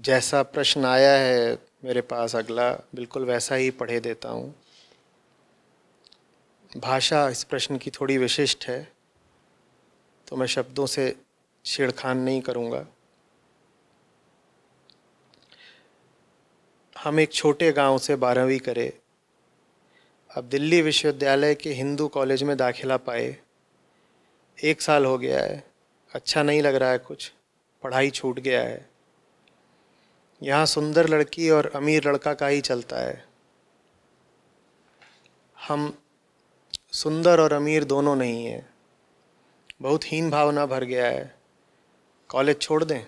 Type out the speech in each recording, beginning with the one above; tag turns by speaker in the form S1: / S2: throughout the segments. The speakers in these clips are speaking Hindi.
S1: जैसा प्रश्न आया है मेरे पास अगला बिल्कुल वैसा ही पढ़े देता हूँ। भाषा इस प्रश्न की थोड़ी विशिष्ट है, तो मैं शब्दों से छेड़खान नहीं करूँगा। हम एक छोटे गांव से 12वीं करे, अब दिल्ली विश्वविद्यालय के हिंदू कॉलेज में दाखिला पाए। 1 साल हो गया है, अच्छा नहीं लग रहा है कुछ, पढ़ाई छूट गया है। यहाँ सुंदर लड़की और अमीर लड़का का ही चलता है। हम सुंदर और अमीर दोनों नहीं हैं, बहुत हीन भावना भर गया है। कॉलेज छोड़ दें?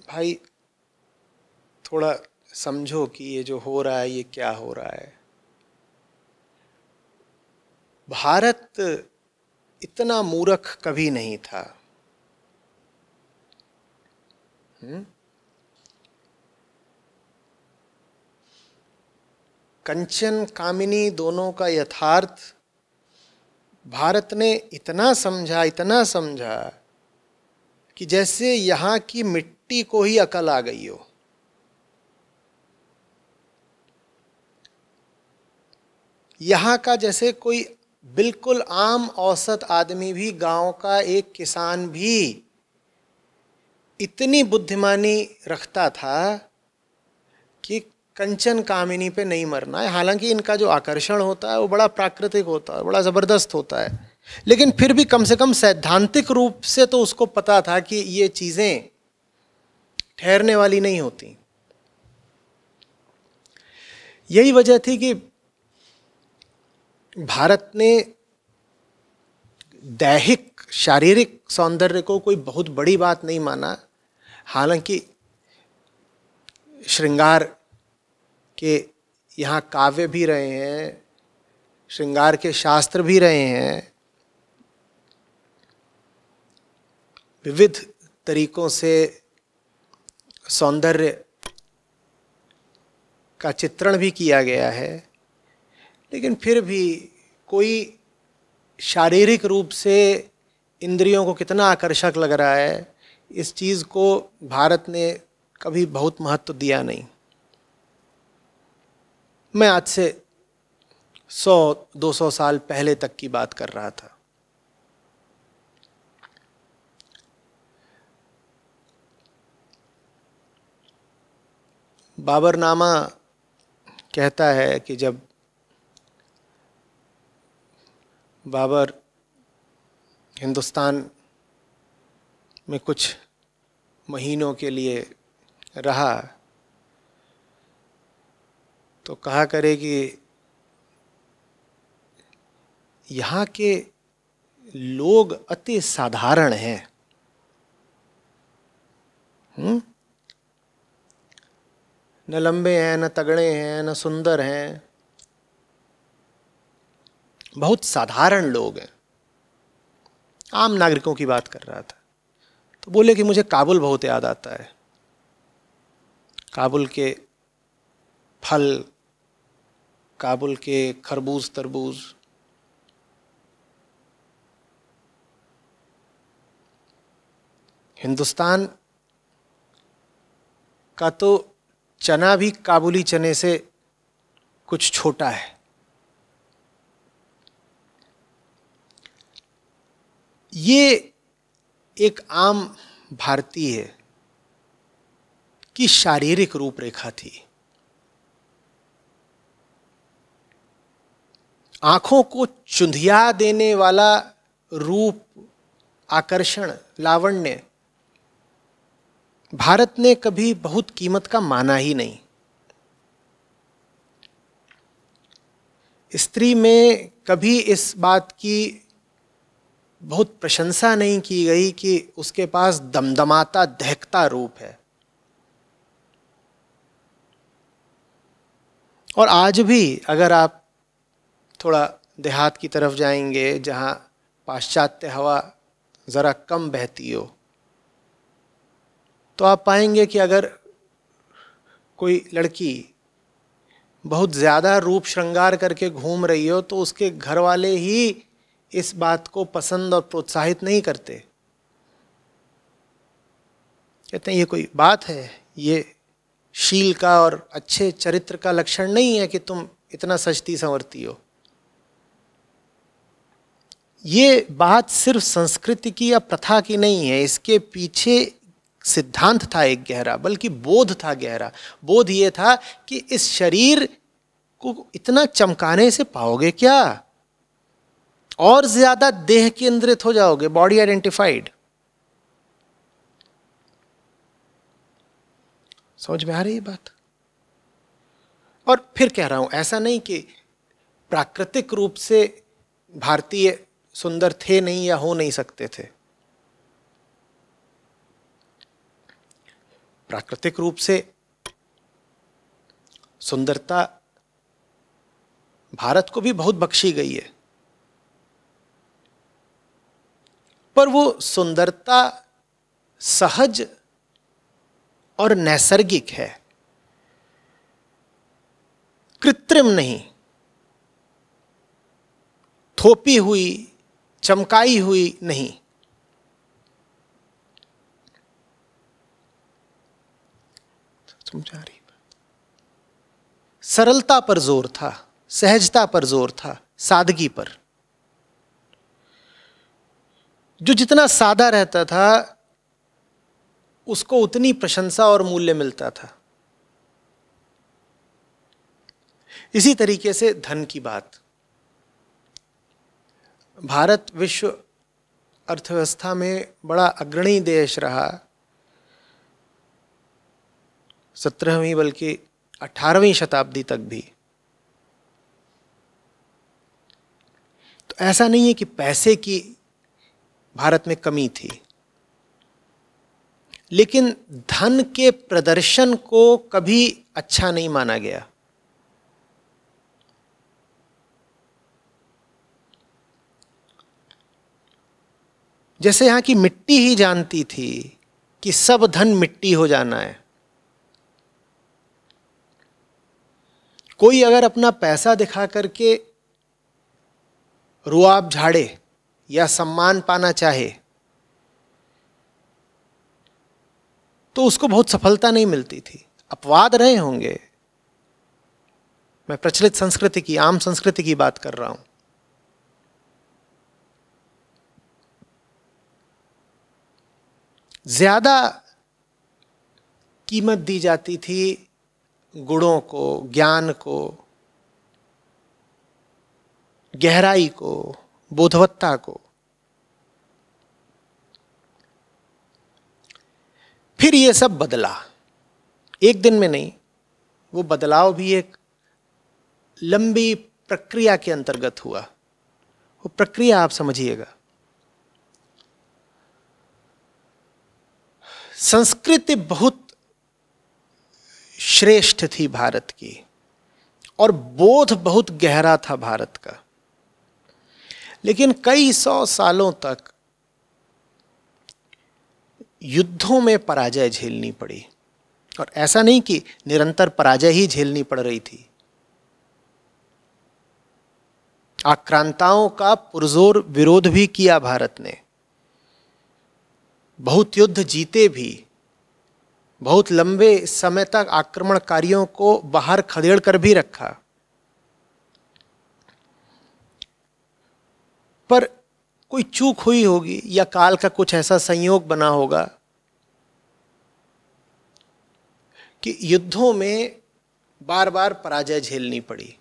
S1: भाई थोड़ा समझो कि ये जो हो रहा है ये क्या हो रहा है। भारत इतना मूर्ख कभी नहीं था। कंचन कामिनी दोनों का यथार्थ भारत ने इतना समझा कि जैसे यहाँ की मिट्टी को ही अकल आ गई हो। यहाँ का जैसे कोई बिल्कुल आम औसत आदमी भी, गांव का एक किसान भी इतनी बुद्धिमानी रखता था कि कंचन कामिनी पे नहीं मरना है। हालांकि इनका जो आकर्षण होता है वो बड़ा प्राकृतिक होता है, बड़ा ज़बरदस्त होता है, लेकिन फिर भी कम से कम सैद्धांतिक रूप से तो उसको पता था कि ये चीज़ें ठहरने वाली नहीं होती। यही वजह थी कि भारत ने दैहिक शारीरिक सौंदर्य को कोई बहुत बड़ी बात नहीं माना। हालांकि श्रृंगार के यहाँ काव्य भी रहे हैं, श्रृंगार के शास्त्र भी रहे हैं, विविध तरीकों से सौंदर्य का चित्रण भी किया गया है, लेकिन फिर भी कोई शारीरिक रूप से इंद्रियों को कितना आकर्षक लग रहा है, इस चीज़ को भारत ने कभी बहुत महत्व दिया नहीं। मैं आज से 100-200 साल पहले तक की बात कर रहा था। बाबरनामा कहता है कि जब बाबर हिंदुस्तान में कुछ महीनों के लिए रहा तो कहा करे कि यहाँ के लोग अति साधारण हैं। न लंबे हैं, न तगड़े हैं, न सुंदर हैं, बहुत साधारण लोग हैं। आम नागरिकों की बात कर रहा था। तो बोले कि मुझे काबुल बहुत याद आता है। काबुल के फल, काबुल के खरबूज तरबूज, हिंदुस्तान का तो चना भी काबुली चने से कुछ छोटा है। ये एक आम भारतीय की शारीरिक रूपरेखा थी। आंखों को चुंधिया देने वाला रूप, आकर्षण, लावण्य भारत ने कभी बहुत कीमत का माना ही नहीं। स्त्री में कभी इस बात की बहुत प्रशंसा नहीं की गई कि उसके पास दमदमाता दहकता रूप है। और आज भी अगर आप थोड़ा देहात की तरफ जाएंगे जहाँ पाश्चात्य हवा ज़रा कम बहती हो, तो आप पाएंगे कि अगर कोई लड़की बहुत ज़्यादा रूप श्रृंगार करके घूम रही हो तो उसके घर वाले ही इस बात को पसंद और प्रोत्साहित नहीं करते। कहते हैं ये कोई बात है, ये शील का और अच्छे चरित्र का लक्षण नहीं है कि तुम इतना सजती संवरती हो। ये बात सिर्फ संस्कृति की या प्रथा की नहीं है, इसके पीछे सिद्धांत था एक गहरा, बल्कि बोध था गहरा। बोध ये था कि इस शरीर को इतना चमकाने से पाओगे क्या, और ज्यादा देह केंद्रित हो जाओगे, बॉडी आइडेंटिफाइड। समझ में आ रही है बात? और फिर कह रहा हूं, ऐसा नहीं कि प्राकृतिक रूप से भारतीय सुंदर थे नहीं या हो नहीं सकते थे। प्राकृतिक रूप से सुंदरता भारत को भी बहुत बख्शी गई है, पर वो सुंदरता सहज और नैसर्गिक है, कृत्रिम नहीं, थोपी हुई, चमकाई हुई नहीं। समझ आ रही बात? सरलता पर जोर था, सहजता पर जोर था, सादगी पर। जो जितना सादा रहता था उसको उतनी प्रशंसा और मूल्य मिलता था। इसी तरीके से धन की बात, भारत विश्व अर्थव्यवस्था में बड़ा अग्रणी देश रहा 17वीं बल्कि 18वीं शताब्दी तक भी। तो ऐसा नहीं है कि पैसे की भारत में कमी थी, लेकिन धन के प्रदर्शन को कभी अच्छा नहीं माना गया। जैसे यहां की मिट्टी ही जानती थी कि सब धन मिट्टी हो जाना है। कोई अगर अपना पैसा दिखा करके रुआब झाड़े या सम्मान पाना चाहे तो उसको बहुत सफलता नहीं मिलती थी। अपवाद रहे होंगे, मैं प्रचलित संस्कृति की, आम संस्कृति की बात कर रहा हूं। ज्यादा कीमत दी जाती थी गुणों को, ज्ञान को, गहराई को, बोधवत्ता को। फिर ये सब बदला, एक दिन में नहीं। वो बदलाव भी एक लंबी प्रक्रिया के अंतर्गत हुआ। वो प्रक्रिया आप समझिएगा। संस्कृति बहुत श्रेष्ठ थी भारत की, और बोध बहुत गहरा था भारत का, लेकिन कई सौ सालों तक युद्धों में पराजय झेलनी पड़ी। और ऐसा नहीं कि निरंतर पराजय ही झेलनी पड़ रही थी। आक्रांताओं का पुरजोर विरोध भी किया भारत ने, बहुत युद्ध जीते भी, बहुत लंबे समय तक आक्रमणकारियों को बाहर खदेड़ कर भी रखा। पर कोई चूक हुई होगी या काल का कुछ ऐसा संयोग बना होगा कि युद्धों में बार बार पराजय झेलनी पड़ी।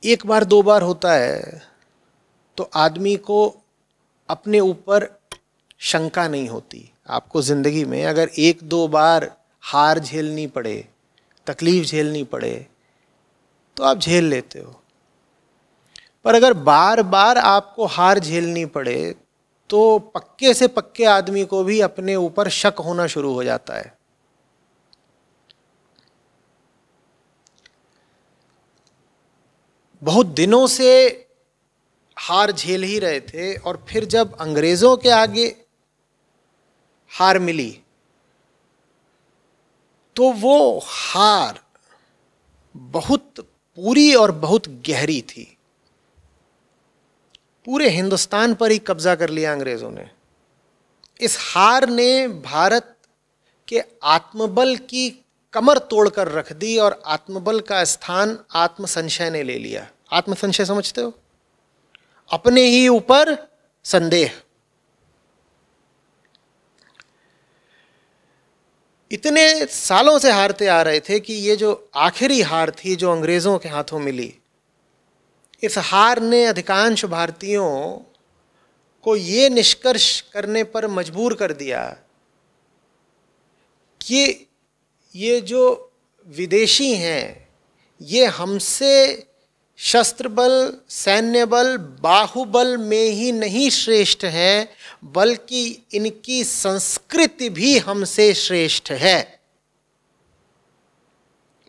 S1: एक बार दो बार होता है तो आदमी को अपने ऊपर शंका नहीं होती। आपको जिंदगी में अगर एक दो बार हार झेलनी पड़े, तकलीफ झेलनी पड़े, तो आप झेल लेते हो। पर अगर बार बार आपको हार झेलनी पड़े तो पक्के से पक्के आदमी को भी अपने ऊपर शक होना शुरू हो जाता है। बहुत दिनों से हार झेल ही रहे थे, और फिर जब अंग्रेजों के आगे हार मिली, तो वो हार बहुत पूरी और बहुत गहरी थी। पूरे हिंदुस्तान पर ही कब्जा कर लिया अंग्रेजों ने। इस हार ने भारत के आत्मबल की कमर तोड़कर रख दी और आत्मबल का स्थान आत्मसंशय ने ले लिया। आत्मसंशय समझते हो? अपने ही ऊपर संदेह। इतने सालों से हारते आ रहे थे कि ये जो आखिरी हार थी जो अंग्रेजों के हाथों मिली, इस हार ने अधिकांश भारतीयों को ये निष्कर्ष करने पर मजबूर कर दिया कि ये जो विदेशी हैं ये हमसे शस्त्र बल, सैन्य बल, बाहुबल में ही नहीं श्रेष्ठ हैं, बल्कि इनकी संस्कृति भी हमसे श्रेष्ठ है।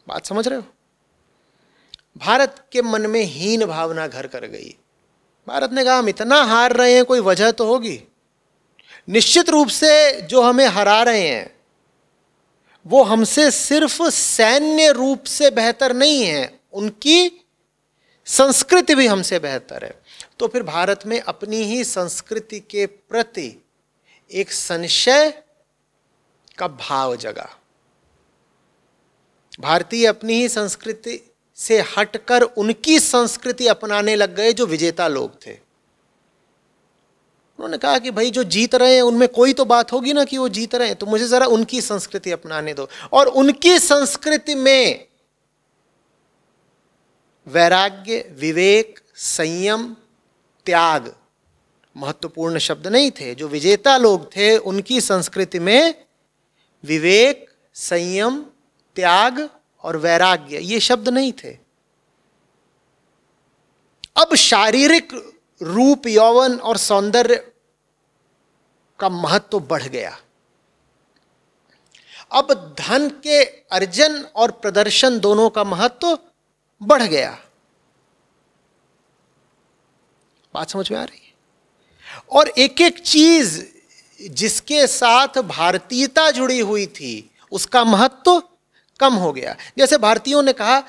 S1: बात समझ रहे हो? भारत के मन में हीन भावना घर कर गई। भारत ने कहा हम इतना हार रहे हैं, कोई वजह तो होगी। निश्चित रूप से जो हमें हरा रहे हैं वो हमसे सिर्फ सैन्य रूप से बेहतर नहीं है, उनकी संस्कृति भी हमसे बेहतर है। तो फिर भारत में अपनी ही संस्कृति के प्रति एक संशय का भाव जगा। भारतीय अपनी ही संस्कृति से हटकर उनकी संस्कृति अपनाने लग गए जो विजेता लोग थे। उन्होंने कहा कि भाई जो जीत रहे हैं उनमें कोई तो बात होगी ना कि वो जीत रहे हैं, तो मुझे जरा उनकी संस्कृति अपनाने दो। और उनकी संस्कृति में वैराग्य, विवेक, संयम, त्याग महत्वपूर्ण शब्द नहीं थे। जो विजेता लोग थे उनकी संस्कृति में विवेक, संयम, त्याग और वैराग्य ये शब्द नहीं थे। अब शारीरिक रूप, यौवन और सौंदर्य का महत्व बढ़ गया। अब धन के अर्जन और प्रदर्शन दोनों का महत्व बढ़ गया। बात समझ में आ रही है? और एक एक चीज जिसके साथ भारतीयता जुड़ी हुई थी उसका महत्व कम हो गया। जैसे भारतीयों ने कहा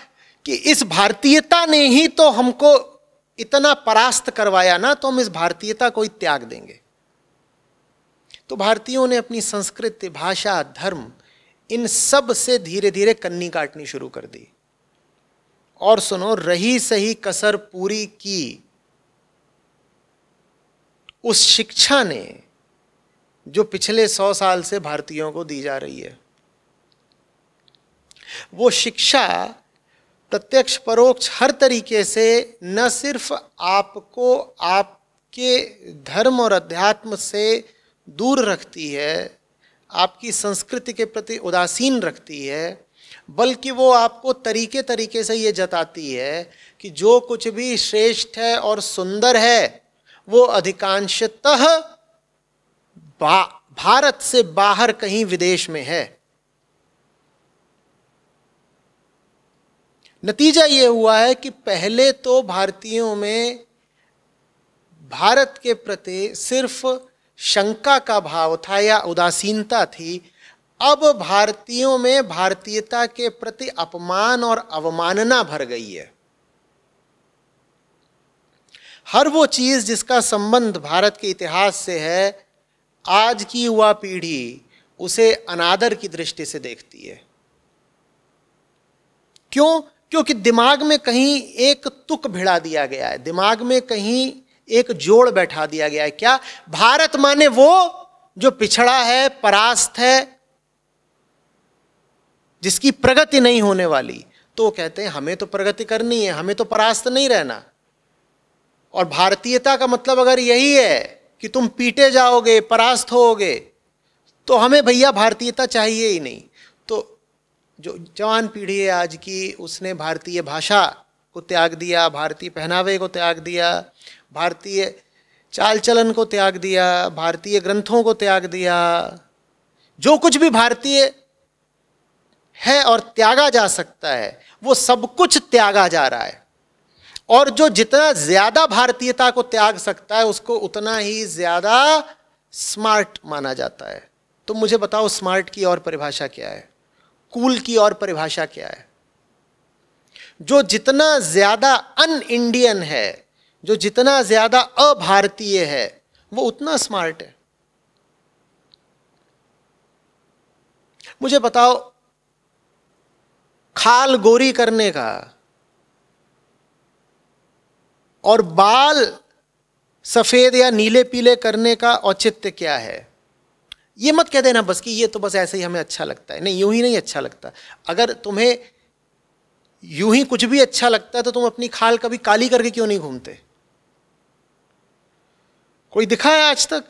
S1: कि इस भारतीयता ने ही तो हमको इतना परास्त करवाया ना, तो हम इस भारतीयता को ही त्याग देंगे। तो भारतीयों ने अपनी संस्कृति, भाषा, धर्म इन सब से धीरे धीरे कन्नी काटनी शुरू कर दी। और सुनो, रही सही कसर पूरी की उस शिक्षा ने जो पिछले 100 साल से भारतीयों को दी जा रही है, वो शिक्षा प्रत्यक्ष परोक्ष हर तरीके से न सिर्फ आपको आपके धर्म और अध्यात्म से दूर रखती है, आपकी संस्कृति के प्रति उदासीन रखती है, बल्कि वो आपको तरीके तरीके से ये जताती है कि जो कुछ भी श्रेष्ठ है और सुंदर है वो अधिकांशतः भारत से बाहर कहीं विदेश में है। नतीजा ये हुआ है कि पहले तो भारतीयों में भारत के प्रति सिर्फ शंका का भाव था या उदासीनता थी। अब भारतीयों में भारतीयता के प्रति अपमान और अवमानना भर गई है। हर वो चीज जिसका संबंध भारत के इतिहास से है, आज की युवा पीढ़ी उसे अनादर की दृष्टि से देखती है। क्यों? क्योंकि दिमाग में कहीं एक तुक भिड़ा दिया गया है, दिमाग में कहीं एक जोड़ बैठा दिया गया है। क्या? भारत माने वो जो पिछड़ा है, परास्त है, जिसकी प्रगति नहीं होने वाली। तो कहते हैं हमें तो प्रगति करनी है, हमें तो परास्त नहीं रहना। और भारतीयता का मतलब अगर यही है कि तुम पीटे जाओगे, परास्त होगे, तो हमें भैया भारतीयता चाहिए ही नहीं। तो जो जवान पीढ़ी है आज की, उसने भारतीय भाषा को त्याग दिया, भारतीय पहनावे को त्याग दिया, भारतीय चाल चलन को त्याग दिया, भारतीय ग्रंथों को त्याग दिया। जो कुछ भी भारतीय है और त्यागा जा सकता है वो सब कुछ त्यागा जा रहा है। और जो जितना ज्यादा भारतीयता को त्याग सकता है उसको उतना ही ज्यादा स्मार्ट माना जाता है। तुम मुझे बताओ स्मार्ट की और परिभाषा क्या है, कूल की और परिभाषा क्या है? जो जितना ज्यादा अन इंडियन है, जो जितना ज्यादा अभारतीय है, वो उतना स्मार्ट है। मुझे बताओ, खाल गोरी करने का और बाल सफेद या नीले पीले करने का औचित्य क्या है? ये मत कह देना बस कि ये तो बस ऐसे ही हमें अच्छा लगता है। नहीं, यूं ही नहीं अच्छा लगता। अगर तुम्हें यूं ही कुछ भी अच्छा लगता है तो तुम अपनी खाल कभी काली करके क्यों नहीं घूमते? कोई दिखा है आज तक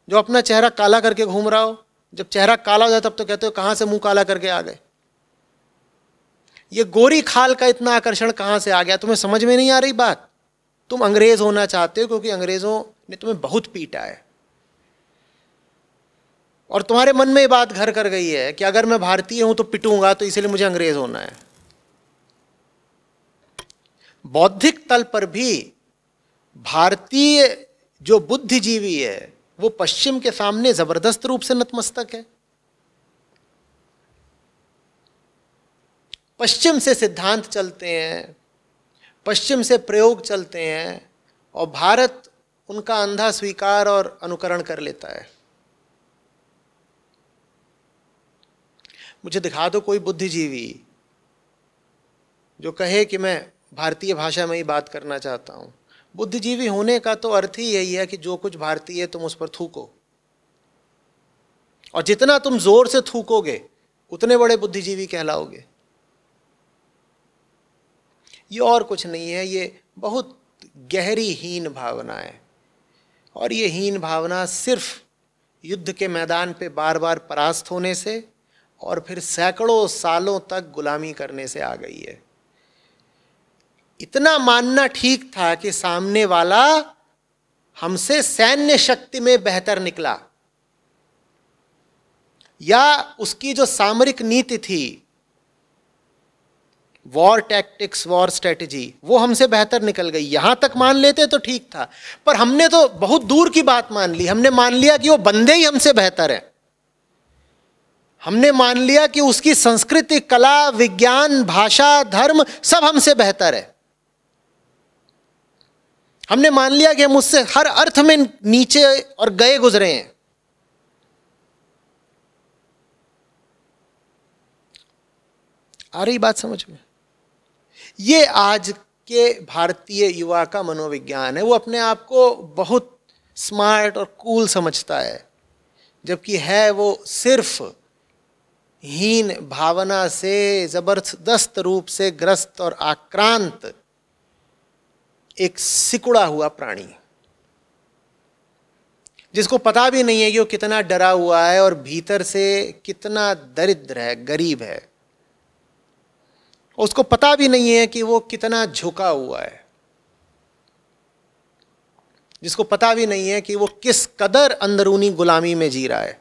S1: जो अपना चेहरा काला करके घूम रहा हो? जब चेहरा काला हो जाए तब तो कहते हो कहां से मुंह काला करके आ गए। ये गोरी खाल का इतना आकर्षण कहां से आ गया? तुम्हें समझ में नहीं आ रही बात? तुम अंग्रेज होना चाहते हो क्योंकि अंग्रेजों ने तुम्हें बहुत पीटा है और तुम्हारे मन में ये बात घर कर गई है कि अगर मैं भारतीय हूं तो पिटूंगा, तो इसलिए मुझे अंग्रेज होना है। बौद्धिक तल पर भी भारतीय जो बुद्धिजीवी है वो पश्चिम के सामने जबरदस्त रूप से नतमस्तक है। पश्चिम से सिद्धांत चलते हैं, पश्चिम से प्रयोग चलते हैं और भारत उनका अंधा स्वीकार और अनुकरण कर लेता है। मुझे दिखा दो कोई बुद्धिजीवी जो कहे कि मैं भारतीय भाषा में ही बात करना चाहता हूं। बुद्धिजीवी होने का तो अर्थ ही यही है कि जो कुछ भारतीय है तुम उस पर थूको, और जितना तुम जोर से थूकोगे उतने बड़े बुद्धिजीवी कहलाओगे। ये और कुछ नहीं है, ये बहुत गहरी हीन भावना है, और ये हीन भावना सिर्फ युद्ध के मैदान पे बार बार परास्त होने से और फिर सैकड़ों सालों तक गुलामी करने से आ गई है। इतना मानना ठीक था कि सामने वाला हमसे सैन्य शक्ति में बेहतर निकला, या उसकी जो सामरिक नीति थी, वॉर टैक्टिक्स, वॉर स्ट्रेटेजी, वो हमसे बेहतर निकल गई। यहां तक मान लेते तो ठीक था, पर हमने तो बहुत दूर की बात मान ली। हमने मान लिया कि वो बंदे ही हमसे बेहतर है। हमने मान लिया कि उसकी संस्कृति, कला, विज्ञान, भाषा, धर्म सब हमसे बेहतर है। हमने मान लिया कि हम उससे हर अर्थ में नीचे और गए गुजरे हैं। आ रही बात समझ में? ये आज के भारतीय युवा का मनोविज्ञान है। वो अपने आप को बहुत स्मार्ट और कूल समझता है, जबकि है वो सिर्फ हीन भावना से जबरदस्त रूप से ग्रस्त और आक्रांत एक सिकुड़ा हुआ प्राणी, जिसको पता भी नहीं है कि वो कितना डरा हुआ है और भीतर से कितना दरिद्र है, गरीब है। उसको पता भी नहीं है कि वो कितना झुका हुआ है, जिसको पता भी नहीं है कि वो किस कदर अंदरूनी गुलामी में जी रहा है।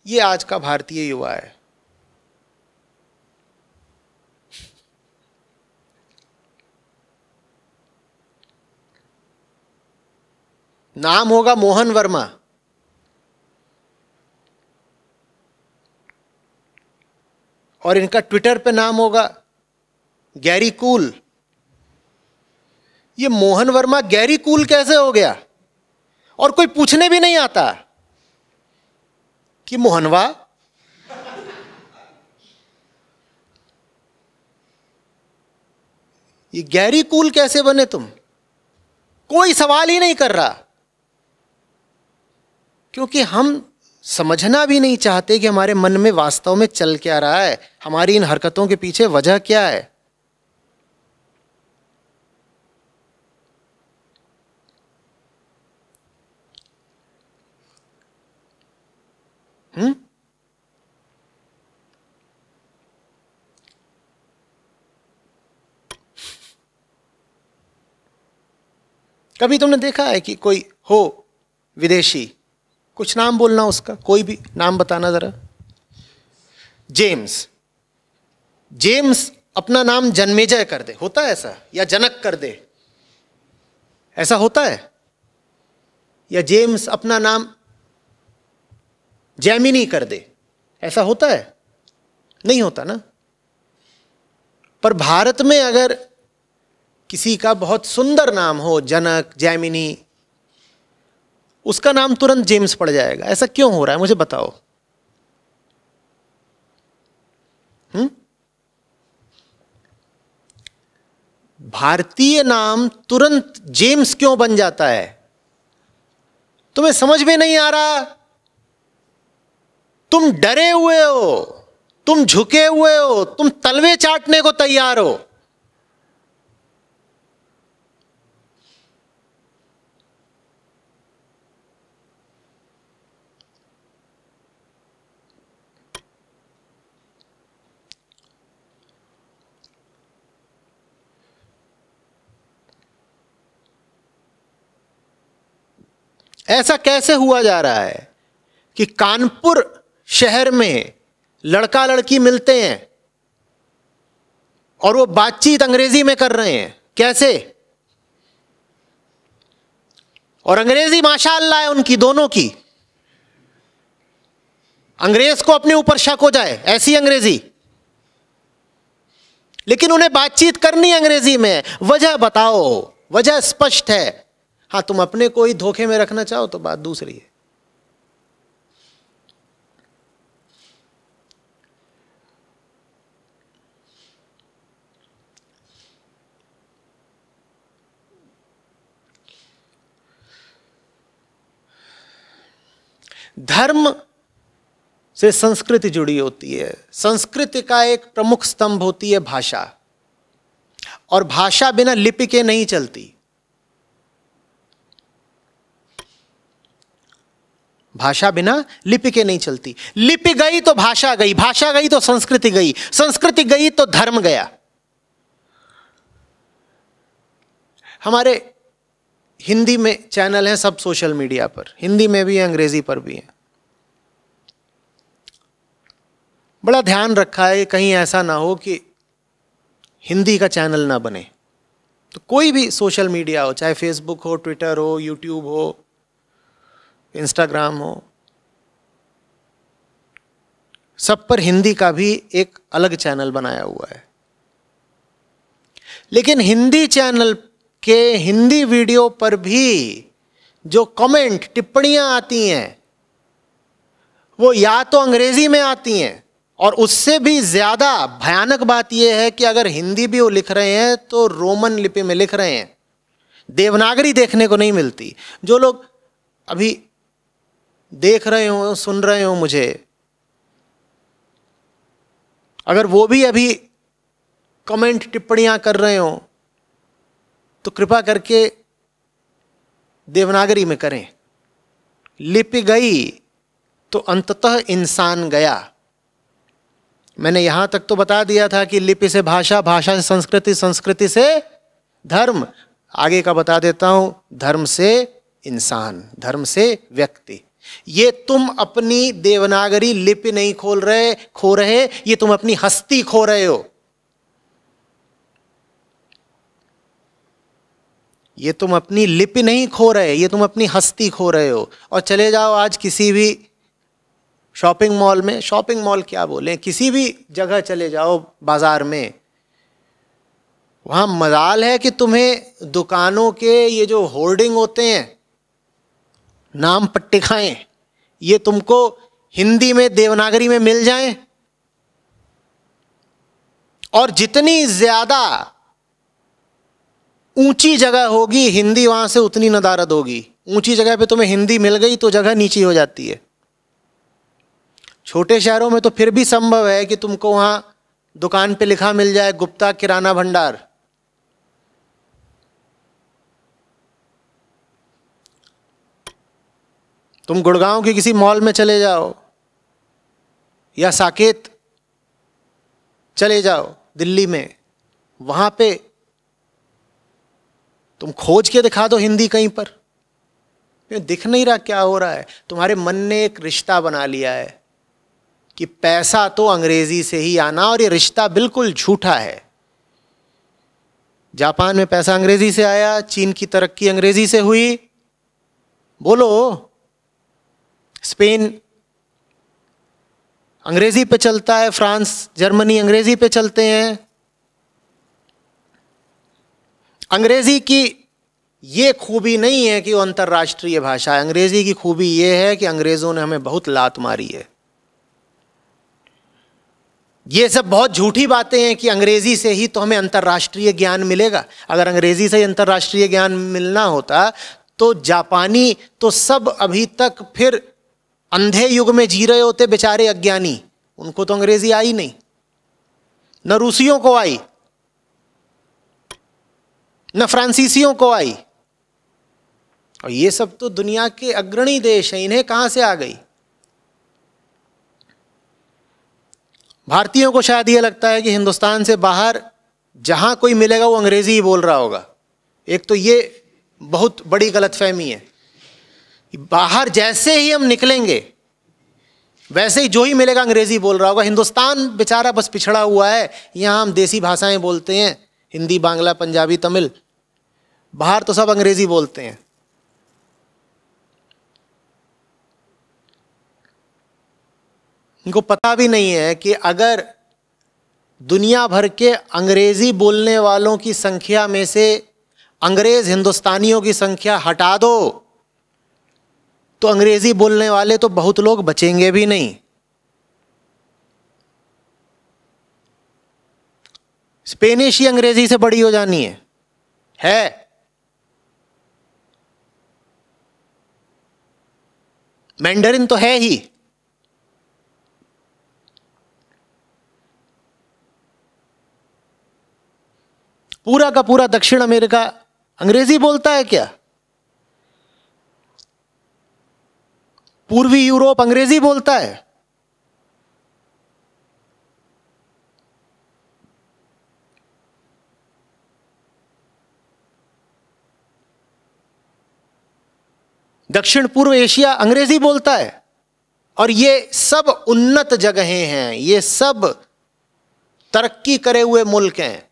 S1: ये आज का भारतीय युवा है। नाम होगा मोहन वर्मा, और इनका ट्विटर पे नाम होगा गैरी कूल। ये मोहन वर्मा गैरी कूल कैसे हो गया? और कोई पूछने भी नहीं आता कि मोहनवा, ये गैरी कूल कैसे बने तुम? कोई सवाल ही नहीं कर रहा, क्योंकि हम समझना भी नहीं चाहते कि हमारे मन में वास्तव में चल क्या रहा है, हमारी इन हरकतों के पीछे वजह क्या है। कभी तुमने देखा है कि कोई हो विदेशी, कुछ नाम बोलना उसका, कोई भी नाम बताना जरा। जेम्स, जेम्स अपना नाम जन्मेजय कर दे, होता है ऐसा? या जनक कर दे, ऐसा होता है? या जेम्स अपना नाम जैमिनी कर दे। ऐसा होता है? नहीं होता ना। पर भारत में अगर किसी का बहुत सुंदर नाम हो, जनक, जैमिनी, उसका नाम तुरंत जेम्स पड़ जाएगा। ऐसा क्यों हो रहा है, मुझे बताओ। भारतीय नाम तुरंत जेम्स क्यों बन जाता है? तुम्हें समझ में नहीं आ रहा? तुम डरे हुए हो, तुम झुके हुए हो, तुम तलवे चाटने को तैयार हो। ऐसा कैसे हुआ जा रहा है कि कानपुर शहर में लड़का लड़की मिलते हैं और वो बातचीत अंग्रेजी में कर रहे हैं? कैसे? और अंग्रेजी माशाअल्लाह है उनकी, दोनों की। अंग्रेज को अपने ऊपर शक हो जाए, ऐसी अंग्रेजी। लेकिन उन्हें बातचीत करनी अंग्रेजी में। वजह बताओ, वजह स्पष्ट है। हाँ, तुम अपने को ही धोखे में रखना चाहो तो बात दूसरी है। धर्म से संस्कृति जुड़ी होती है। संस्कृति का एक प्रमुख स्तंभ होती है भाषा, और भाषा बिना लिपि के नहीं चलती। भाषा बिना लिपि के नहीं चलती। लिपि गई तो भाषा गई, भाषा गई तो संस्कृति गई, संस्कृति गई तो धर्म गया। हमारे हिंदी में चैनल हैं सब सोशल मीडिया पर, हिंदी में भी है, अंग्रेजी पर भी है। बड़ा ध्यान रखा है कहीं ऐसा ना हो कि हिंदी का चैनल ना बने। तो कोई भी सोशल मीडिया हो, चाहे फेसबुक हो, ट्विटर हो, यूट्यूब हो, इंस्टाग्राम हो, सब पर हिंदी का भी एक अलग चैनल बनाया हुआ है। लेकिन हिंदी चैनल के हिंदी वीडियो पर भी जो कमेंट, टिप्पणियां आती हैं, वो या तो अंग्रेजी में आती हैं, और उससे भी ज्यादा भयानक बात यह है कि अगर हिंदी भी वो लिख रहे हैं तो रोमन लिपि में लिख रहे हैं। देवनागरी देखने को नहीं मिलती। जो लोग अभी देख रहे हो, सुन रहे हो मुझे, अगर वो भी अभी कमेंट, टिप्पणियां कर रहे हो तो कृपा करके देवनागरी में करें। लिपि गई तो अंततः इंसान गया। मैंने यहां तक तो बता दिया था कि लिपि से भाषा, भाषा से संस्कृति, संस्कृति से धर्म। आगे का बता देता हूं, धर्म से इंसान, धर्म से व्यक्ति। ये तुम अपनी देवनागरी लिपि नहीं खो रहे, ये तुम अपनी हस्ती खो रहे हो। ये तुम अपनी लिपि नहीं खो रहे, ये तुम अपनी हस्ती खो रहे हो। और चले जाओ आज किसी भी शॉपिंग मॉल में, शॉपिंग मॉल क्या बोलें, किसी भी जगह चले जाओ बाजार में, वहां मजाल है कि तुम्हें दुकानों के ये जो होर्डिंग होते हैं, नाम पट्टिकाएं, ये तुमको हिंदी में, देवनागरी में मिल जाएं। और जितनी ज्यादा ऊंची जगह होगी हिंदी, वहां से उतनी नदारद होगी। ऊंची जगह पे तुम्हें हिंदी मिल गई तो जगह नीची हो जाती है। छोटे शहरों में तो फिर भी संभव है कि तुमको वहां दुकान पे लिखा मिल जाए गुप्ता किराना भंडार। तुम गुड़गांव के किसी मॉल में चले जाओ या साकेत चले जाओ दिल्ली में, वहां पे तुम खोज के दिखा दो हिंदी कहीं पर, दिख नहीं रहा क्या हो रहा है। तुम्हारे मन ने एक रिश्ता बना लिया है कि पैसा तो अंग्रेजी से ही आना, और ये रिश्ता बिल्कुल झूठा है। जापान में पैसा अंग्रेजी से आया, चीन की तरक्की अंग्रेजी से हुई, बोलो। स्पेन अंग्रेजी पे चलता है, फ्रांस जर्मनी अंग्रेजी पे चलते हैं। अंग्रेजी की ये खूबी नहीं है कि वो अंतर्राष्ट्रीय भाषा है, अंग्रेजी की खूबी ये है कि अंग्रेजों ने हमें बहुत लात मारी है। ये सब बहुत झूठी बातें हैं कि अंग्रेजी से ही तो हमें अंतर्राष्ट्रीय ज्ञान मिलेगा। अगर अंग्रेजी से ही अंतर्राष्ट्रीय ज्ञान मिलना होता तो जापानी तो सब अभी तक फिर अंधे युग में जी रहे होते, बेचारे अज्ञानी। उनको तो अंग्रेजी आई नहीं, न रूसियों को आई, न फ्रांसीसियों को आई। और ये सब तो दुनिया के अग्रणी देश हैं, इन्हें कहां से आ गई? भारतीयों को शायद ये लगता है कि हिंदुस्तान से बाहर जहां कोई मिलेगा वो अंग्रेजी ही बोल रहा होगा। एक तो ये बहुत बड़ी गलतफहमी है। बाहर जैसे ही हम निकलेंगे वैसे ही जो ही मिलेगा अंग्रेजी बोल रहा होगा। हिंदुस्तान बेचारा बस पिछड़ा हुआ है, यहां हम देसी भाषाएं बोलते हैं, हिंदी, बांग्ला, पंजाबी, तमिल। बाहर तो सब अंग्रेजी बोलते हैं। इनको पता भी नहीं है कि अगर दुनिया भर के अंग्रेजी बोलने वालों की संख्या में से अंग्रेज हिंदुस्तानियों की संख्या हटा दो तो अंग्रेजी बोलने वाले तो बहुत लोग बचेंगे भी नहीं। स्पेनिश ही अंग्रेजी से बड़ी हो जानी है। मैंडरिन तो है ही। पूरा का पूरा दक्षिण अमेरिका अंग्रेजी बोलता है क्या? पूर्वी यूरोप अंग्रेजी बोलता है? दक्षिण पूर्व एशिया अंग्रेजी बोलता है। और ये सब उन्नत जगहें हैं, ये सब तरक्की करे हुए मुल्क हैं।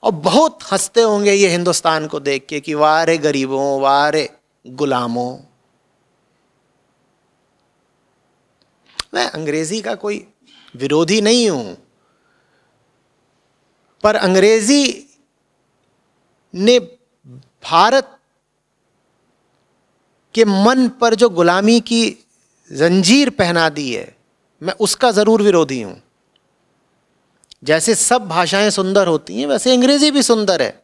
S1: और बहुत हंसते होंगे ये हिंदुस्तान को देख के कि वाह रे गरीबों, वाह रे गुलामों। मैं अंग्रेजी का कोई विरोधी नहीं हूं, पर अंग्रेजी ने भारत के मन पर जो गुलामी की जंजीर पहना दी है, मैं उसका जरूर विरोधी हूं। जैसे सब भाषाएं सुंदर होती हैं वैसे अंग्रेजी भी सुंदर है।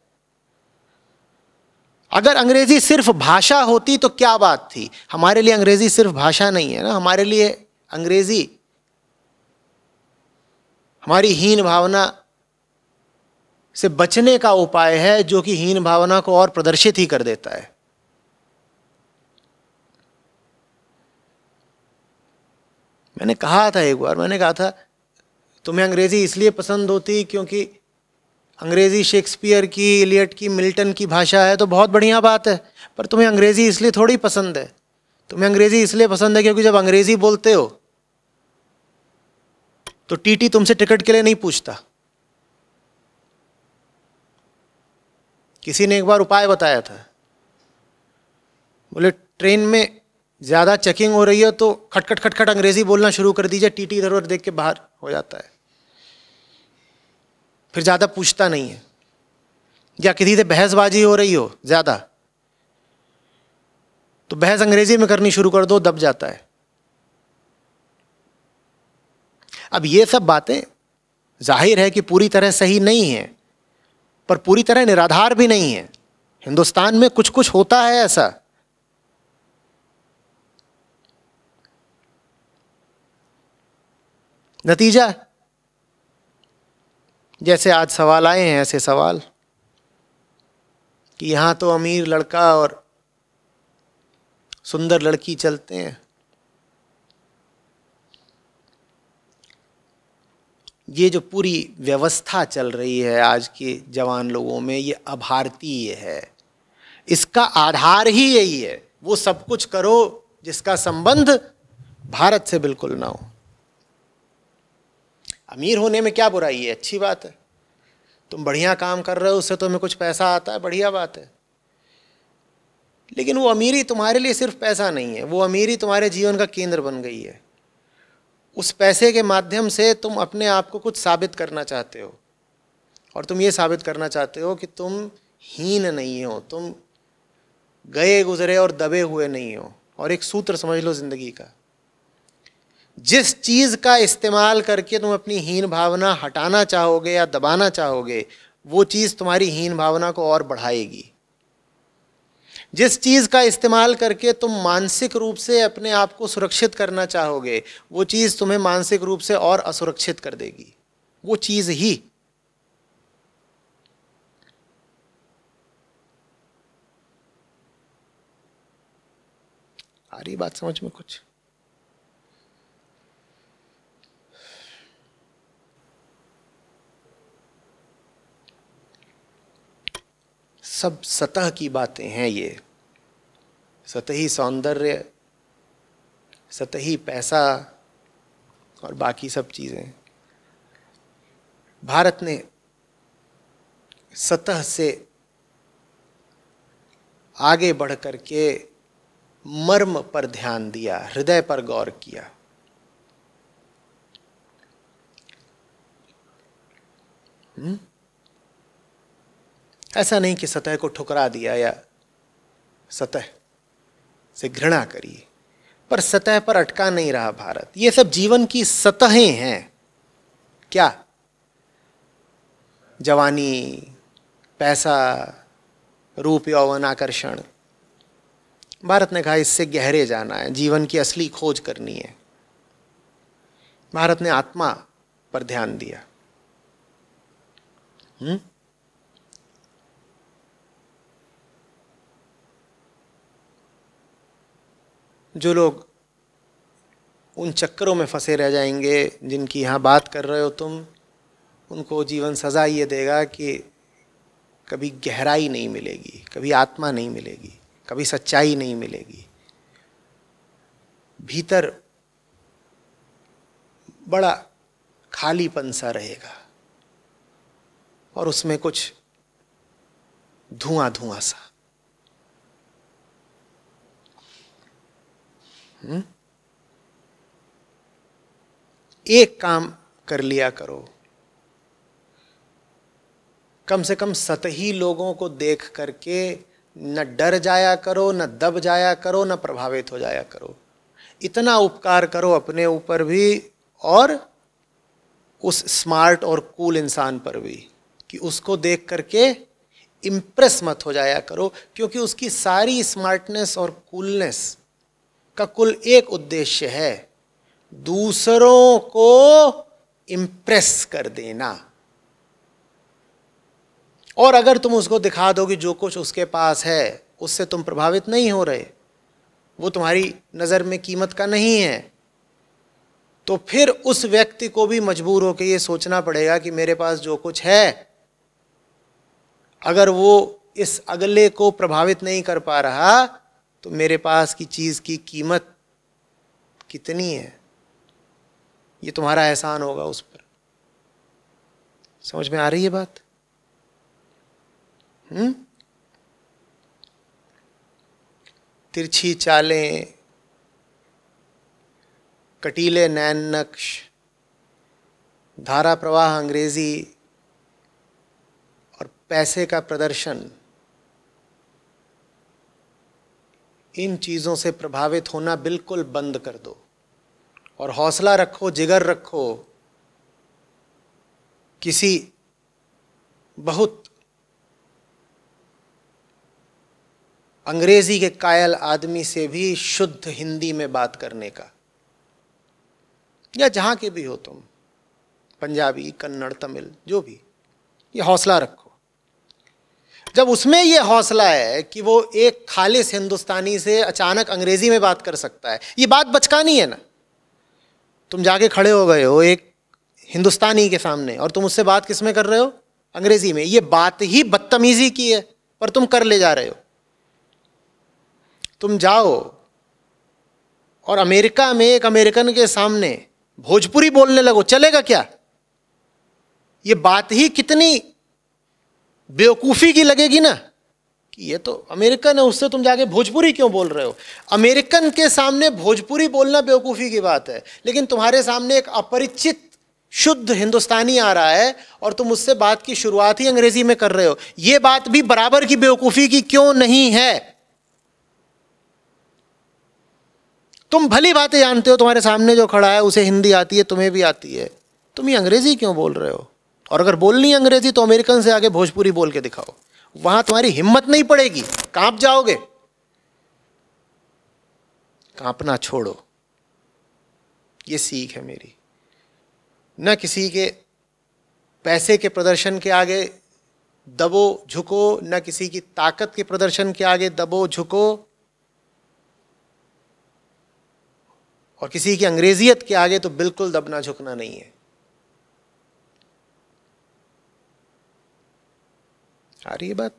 S1: अगर अंग्रेजी सिर्फ भाषा होती तो क्या बात थी? हमारे लिए अंग्रेजी सिर्फ भाषा नहीं है ना, हमारे लिए अंग्रेजी हमारी हीन भावना से बचने का उपाय है, जो कि हीन भावना को और प्रदर्शित ही कर देता है। मैंने कहा था एक बार, मैंने कहा था तुम्हें अंग्रेजी इसलिए पसंद होती क्योंकि अंग्रेजी शेक्सपियर की, इलियट की, मिल्टन की भाषा है, तो बहुत बढ़िया बात है। पर तुम्हें अंग्रेजी इसलिए थोड़ी पसंद है। तुम्हें अंग्रेजी इसलिए पसंद है क्योंकि जब अंग्रेजी बोलते हो तो टीटी तुमसे टिकट के लिए नहीं पूछता। किसी ने एक बार उपाय बताया था, बोले ट्रेन में ज्यादा चेकिंग हो रही है तो खटखट खटखट अंग्रेजी बोलना शुरू कर दीजिए, टीटी इधर उधर देख के बाहर हो जाता है, फिर ज्यादा पूछता नहीं है। या किसी से बहसबाजी हो रही हो ज्यादा तो बहस अंग्रेजी में करनी शुरू कर दो, दब जाता है। अब ये सब बातें जाहिर है कि पूरी तरह सही नहीं है, पर पूरी तरह निराधार भी नहीं है। हिंदुस्तान में कुछ कुछ होता है ऐसा। नतीजा जैसे आज सवाल आए हैं ऐसे सवाल कि यहां तो अमीर लड़का और सुंदर लड़की चलते हैं। ये जो पूरी व्यवस्था चल रही है आज के जवान लोगों में, ये अभारतीय है। इसका आधार ही यही है, वो सब कुछ करो जिसका संबंध भारत से बिल्कुल ना हो। अमीर होने में क्या बुराई है? अच्छी बात है। तुम बढ़िया काम कर रहे हो, उससे तुम्हें कुछ पैसा आता है, बढ़िया बात है। लेकिन वो अमीरी तुम्हारे लिए सिर्फ पैसा नहीं है, वो अमीरी तुम्हारे जीवन का केंद्र बन गई है। उस पैसे के माध्यम से तुम अपने आप को कुछ साबित करना चाहते हो, और तुम ये साबित करना चाहते हो कि तुम हीन नहीं हो, तुम गए गुजरे और दबे हुए नहीं हो। और एक सूत्र समझ लो जिंदगी का, जिस चीज का इस्तेमाल करके तुम अपनी हीन भावना हटाना चाहोगे या दबाना चाहोगे, वो चीज तुम्हारी हीन भावना को और बढ़ाएगी। जिस चीज का इस्तेमाल करके तुम मानसिक रूप से अपने आप को सुरक्षित करना चाहोगे, वो चीज तुम्हें मानसिक रूप से और असुरक्षित कर देगी। वो चीज ही आ रही बात समझ में कुछ? सब सतह की बातें हैं ये, सतही सौंदर्य, सतही पैसा और बाकी सब चीजें। भारत ने सतह से आगे बढ़ करके मर्म पर ध्यान दिया, हृदय पर गौर किया। ऐसा नहीं कि सतह को ठुकरा दिया या सतह से घृणा करी, पर सतह पर अटका नहीं रहा भारत। ये सब जीवन की सतहें हैं। क्या? जवानी, पैसा, रूप, यौवन, आकर्षण। भारत ने कहा इससे गहरे जाना है, जीवन की असली खोज करनी है। भारत ने आत्मा पर ध्यान दिया। जो लोग उन चक्करों में फंसे रह जाएंगे जिनकी यहाँ बात कर रहे हो तुम, उनको जीवन सजा ये देगा कि कभी गहराई नहीं मिलेगी, कभी आत्मा नहीं मिलेगी, कभी सच्चाई नहीं मिलेगी। भीतर बड़ा खालीपन सा रहेगा और उसमें कुछ धुआं धुआं सा। एक काम कर लिया करो, कम से कम सतही लोगों को देख करके न डर जाया करो, न दब जाया करो, न प्रभावित हो जाया करो। इतना उपकार करो अपने ऊपर भी और उस स्मार्ट और कूल इंसान पर भी कि उसको देख करके इम्प्रेस मत हो जाया करो, क्योंकि उसकी सारी स्मार्टनेस और कूलनेस का कुल एक उद्देश्य है, दूसरों को इम्प्रेस कर देना। और अगर तुम उसको दिखा दो कि जो कुछ उसके पास है उससे तुम प्रभावित नहीं हो रहे, वो तुम्हारी नज़र में कीमत का नहीं है, तो फिर उस व्यक्ति को भी मजबूर होकर ये सोचना पड़ेगा कि मेरे पास जो कुछ है, अगर वो इस अगले को प्रभावित नहीं कर पा रहा तो मेरे पास की चीज़ की कीमत कितनी है, ये तुम्हारा एहसान होगा उस पर। समझ में आ रही है बात? तिरछी चालें, कटीले नैन नक्श, धारा प्रवाह अंग्रेजी और पैसे का प्रदर्शन, इन चीज़ों से प्रभावित होना बिल्कुल बंद कर दो और हौसला रखो, जिगर रखो। किसी बहुत अंग्रेजी के कायल आदमी से भी शुद्ध हिंदी में बात करने का, या जहाँ के भी हो तुम, पंजाबी, कन्नड़, तमिल, जो भी, ये हौसला रखो। जब उसमें ये हौसला है कि वो एक खालिस हिंदुस्तानी से अचानक अंग्रेजी में बात कर सकता है, ये बात बचकानी है ना। तुम जाके खड़े हो गए हो एक हिंदुस्तानी के सामने और तुम उससे बात किस में कर रहे हो? अंग्रेजी में। ये बात ही बदतमीजी की है, पर तुम कर ले जा रहे हो। तुम जाओ और अमेरिका में एक अमेरिकन के सामने भोजपुरी बोलने लगो, चलेगा क्या? ये बात ही कितनी बेवकूफ़ी की लगेगी ना कि ये तो अमेरिकन है, उससे तुम जाके भोजपुरी क्यों बोल रहे हो। अमेरिकन के सामने भोजपुरी बोलना बेवकूफ़ी की बात है, लेकिन तुम्हारे सामने एक अपरिचित शुद्ध हिंदुस्तानी आ रहा है और तुम उससे बात की शुरुआत ही अंग्रेजी में कर रहे हो। ये बात भी बराबर की बेवकूफ़ी की क्यों नहीं है। तुम भली बातें जानते हो, तुम्हारे सामने जो खड़ा है उसे हिंदी आती है, तुम्हें भी आती है, तुम ये अंग्रेजी क्यों बोल रहे हो। और अगर बोलनी है अंग्रेजी तो अमेरिकन से आगे भोजपुरी बोल के दिखाओ, वहां तुम्हारी हिम्मत नहीं पड़ेगी, कांप जाओगे। कांपना छोड़ो, ये सीख है मेरी। न किसी के पैसे के प्रदर्शन के आगे दबो झुको, न किसी की ताकत के प्रदर्शन के आगे दबो झुको, और किसी की अंग्रेजियत के आगे तो बिल्कुल दबना झुकना नहीं है। आ रही है बात।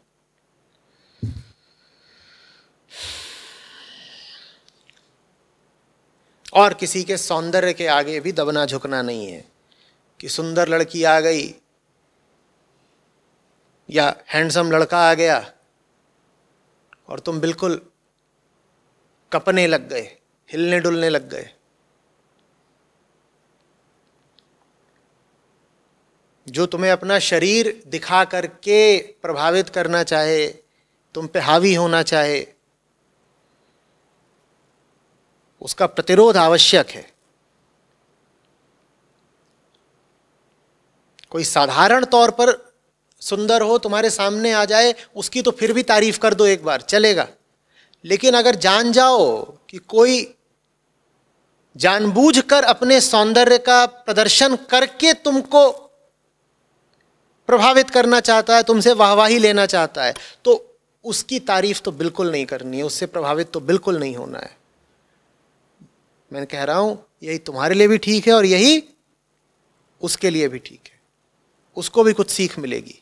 S1: और किसी के सौंदर्य के आगे भी दबना झुकना नहीं है कि सुंदर लड़की आ गई या हैंडसम लड़का आ गया और तुम बिल्कुल कपने लग गए, हिलने डुलने लग गए। जो तुम्हें अपना शरीर दिखा करके प्रभावित करना चाहे, तुम पे हावी होना चाहे, उसका प्रतिरोध आवश्यक है। कोई साधारण तौर पर सुंदर हो तुम्हारे सामने आ जाए, उसकी तो फिर भी तारीफ कर दो एक बार, चलेगा। लेकिन अगर जान जाओ कि कोई जानबूझकर अपने सौंदर्य का प्रदर्शन करके तुमको प्रभावित करना चाहता है, तुमसे वाहवाही लेना चाहता है, तो उसकी तारीफ तो बिल्कुल नहीं करनी है, उससे प्रभावित तो बिल्कुल नहीं होना है। मैं कह रहा हूं यही तुम्हारे लिए भी ठीक है और यही उसके लिए भी ठीक है, उसको भी कुछ सीख मिलेगी।